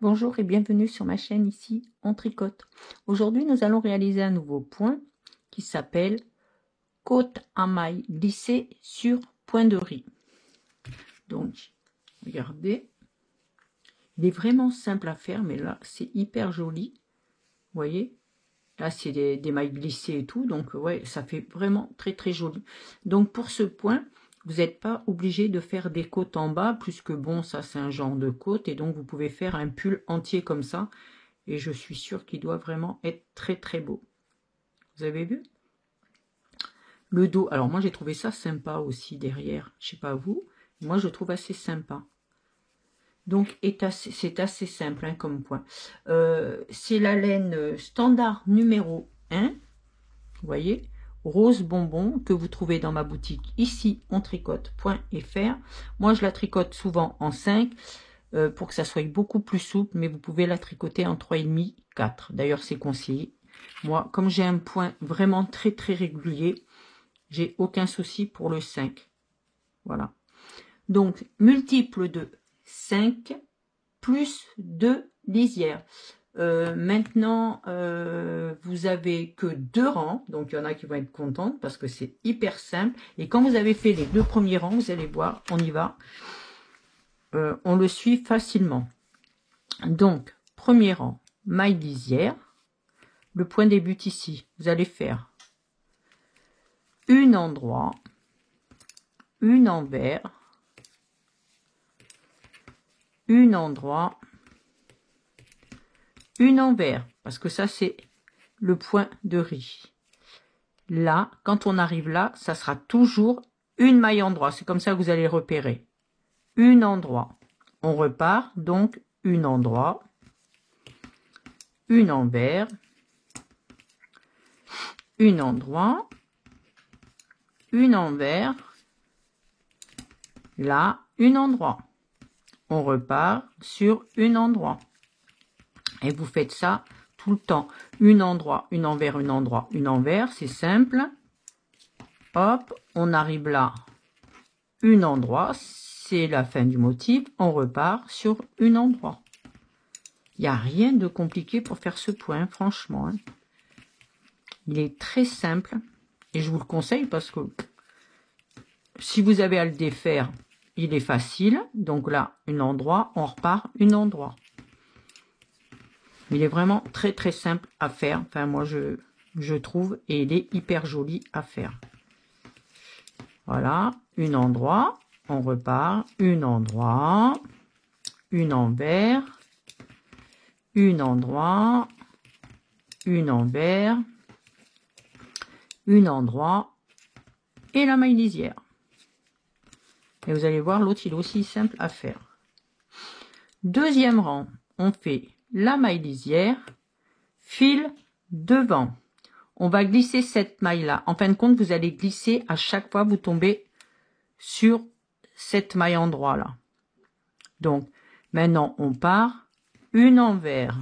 Bonjour et bienvenue sur ma chaîne ici On Tricote. Aujourd'hui nous allons réaliser un nouveau point qui s'appelle côte à mailles glissée sur point de riz. Donc regardez, il est vraiment simple à faire, mais là c'est hyper joli. Vous voyez, là c'est des mailles glissées et tout, donc ouais, ça fait vraiment très joli. Donc pour ce point, vous n'êtes pas obligé de faire des côtes en bas, puisque bon, ça c'est un genre de côte, et donc vous pouvez faire un pull entier comme ça, et je suis sûre qu'il doit vraiment être très beau. Vous avez vu? Le dos, alors moi j'ai trouvé ça sympa aussi derrière, je sais pas vous, moi je trouve assez sympa. Donc c'est assez simple hein, comme point. C'est la laine standard numéro 1, vous voyez, rose bonbon, que vous trouvez dans ma boutique ici ontricote.fr. Moi je la tricote souvent en 5 pour que ça soit beaucoup plus souple, mais vous pouvez la tricoter en 3,5, 4. D'ailleurs c'est conseillé. Moi comme j'ai un point vraiment très régulier, j'ai aucun souci pour le 5. Voilà. Donc multiple de 5 plus 2 lisières. Maintenant, vous avez que 2 rangs, donc il y en a qui vont être contentes parce que c'est hyper simple. Et quand vous avez fait les 2 premiers rangs, vous allez voir, on y va. On le suit facilement. Donc, premier rang, maille lisière. Le point débute ici. Vous allez faire une endroit, une envers, une endroit, une envers, parce que ça c'est le point de riz. Là, quand on arrive là, ça sera toujours une maille endroit. C'est comme ça que vous allez repérer. Une endroit. On repart, donc une endroit, une envers, une endroit, une envers, là, une endroit. On repart sur une endroit. Et vous faites ça tout le temps. Une endroit, une envers, une endroit, une envers. C'est simple. Hop, on arrive là. Une endroit, c'est la fin du motif. On repart sur une endroit. Il n'y a rien de compliqué pour faire ce point, franchement. Hein. Il est très simple. Et je vous le conseille parce que si vous avez à le défaire, il est facile. Donc là, un endroit, on repart, un endroit. Il est vraiment très simple à faire. Enfin, moi, je trouve. Et il est hyper joli à faire. Voilà, un endroit. On repart, un endroit, une envers, une endroit, une envers, une endroit et la maille lisière. Et vous allez voir, l'autre, il est aussi simple à faire. Deuxième rang, on fait la maille lisière, fil devant. On va glisser cette maille-là. En fin de compte, vous allez glisser à chaque fois, vous tombez sur cette maille endroit-là. Donc, maintenant, on part, une envers,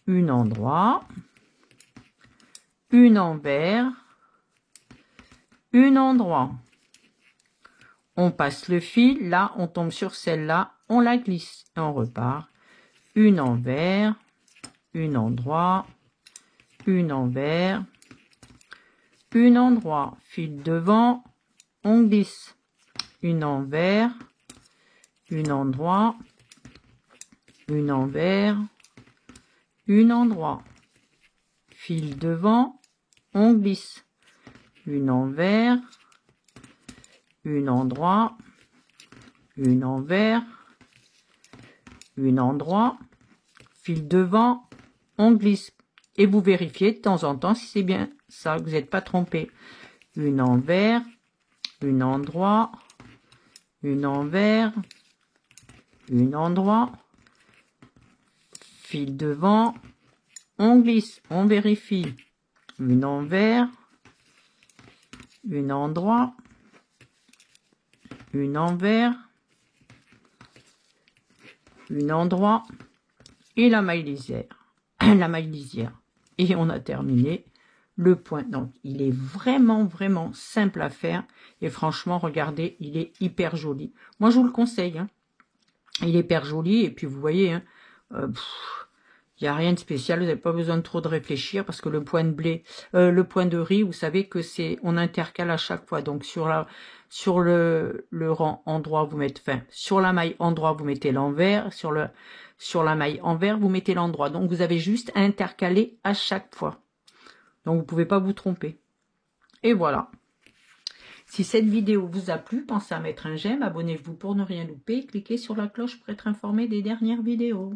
une endroit, une envers, une endroit. On passe le fil, là, on tombe sur celle-là, on la glisse et on repart. Une envers, une endroit, une envers, une endroit. Fil devant, on glisse. Une envers, une endroit, une envers, une endroit. Fil devant, on glisse. Une envers, une endroit, une envers, une endroit, fil devant, on glisse. Et vous vérifiez de temps en temps si c'est bien ça, que vous n'êtes pas trompé. Une envers, une endroit, une envers, une endroit, fil devant, on glisse, on vérifie. Une envers, une endroit, une envers, une endroit et la maille lisière. La maille lisière. Et on a terminé le point. Donc, il est vraiment simple à faire. Et franchement, regardez, il est hyper joli. Moi, je vous le conseille. Hein. Il est hyper joli. Et puis vous voyez, hein, il n'y a rien de spécial, vous n'avez pas besoin de trop de réfléchir parce que le point de blé, le point de riz, vous savez que on intercale à chaque fois. Donc sur le rang endroit, vous mettez, enfin, sur la maille endroit, vous mettez l'envers, sur la maille envers, vous mettez l'endroit. Donc vous avez juste à intercaler à chaque fois. Donc vous ne pouvez pas vous tromper. Et voilà. Si cette vidéo vous a plu, pensez à mettre un j'aime, abonnez-vous pour ne rien louper, cliquez sur la cloche pour être informé des dernières vidéos.